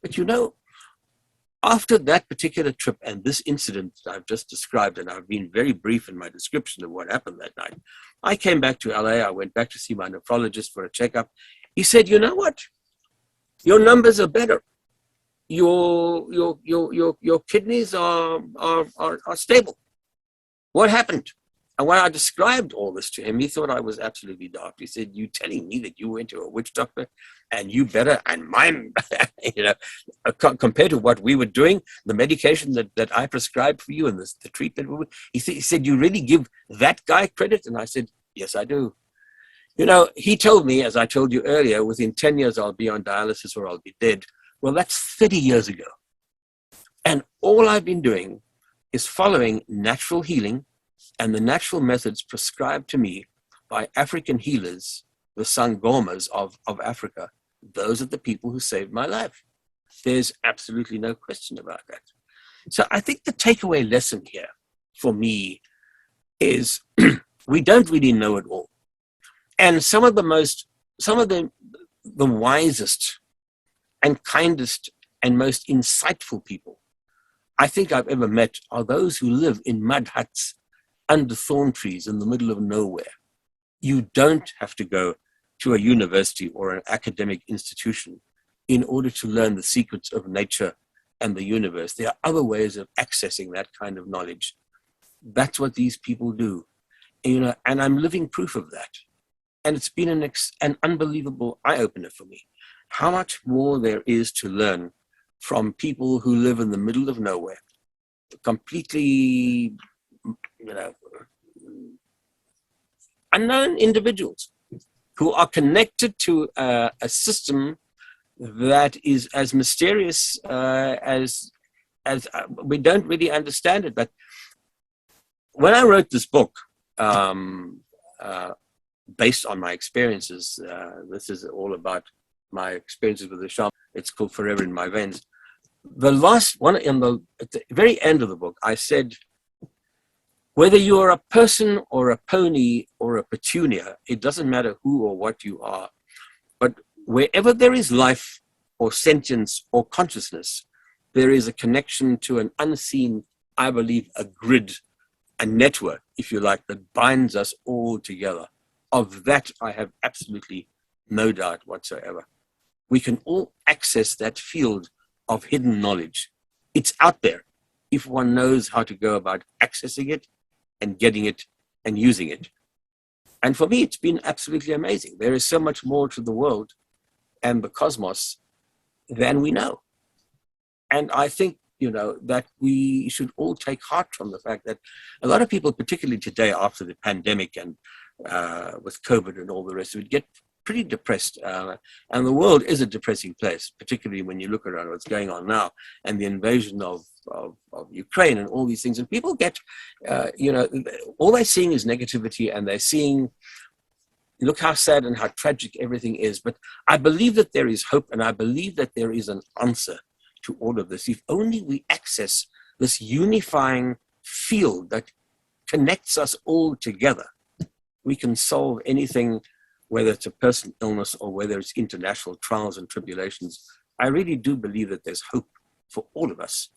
But after that particular trip and this incident that I've just described, and I've been very brief in my description of what happened that night, I came back to LA. I went back to see my nephrologist for a checkup. He said, you know what? Your numbers are better. Your kidneys are stable. What happened? And when I described all this to him, he thought I was absolutely daft. He said, you telling me that you went to a witch doctor and you better, and mine, compared to what we were doing, the medication that I prescribed for you and the treatment, he said, you really give that guy credit? And I said, yes, I do. He told me, as I told you earlier, within 10 years, I'll be on dialysis or I'll be dead. Well, that's 30 years ago. And all I've been doing is following natural healing and the natural methods prescribed to me by African healers, the Sangomas of Africa. Those are the people who saved my life. There's absolutely no question about that. So I think the takeaway lesson here for me is we don't really know it all. And some of the wisest and kindest and most insightful people I think I've ever met are those who live in mud huts under thorn trees in the middle of nowhere. You don't have to go to a university or an academic institution in order to learn the secrets of nature and the universe. There are other ways of accessing that kind of knowledge. That's what these people do, and I'm living proof of that. And it's been an unbelievable eye-opener for me, how much more there is to learn from people who live in the middle of nowhere, completely, unknown individuals who are connected to a system that is as mysterious as we don't really understand it. But when I wrote this book, based on my experiences, this is all about my experiences with the shaman. It's called Forever in My Veins. The last one, at the very end of the book, I said, whether you are a person or a pony or a petunia, it doesn't matter who or what you are. But wherever there is life or sentience or consciousness, there is a connection to an unseen, I believe, a grid, a network, if you like, that binds us all together. Of that, I have absolutely no doubt whatsoever. We can all access that field of hidden knowledge. It's out there if one knows how to go about accessing it and getting it and using it. And for me, it's been absolutely amazing. There is so much more to the world and the cosmos than we know. And I think, that we should all take heart from the fact that a lot of people, particularly today after the pandemic and with COVID and all the rest of it, get pretty depressed. And the world is a depressing place, particularly when you look around what's going on now and the invasion of Ukraine and all these things. And people get, all they're seeing is negativity, and they're seeing, look how sad and how tragic everything is. But I believe that there is hope, and I believe that there is an answer to all of this. If only we access this unifying field that connects us all together, we can solve anything, whether it's a personal illness or whether it's international trials and tribulations. I really do believe that there's hope for all of us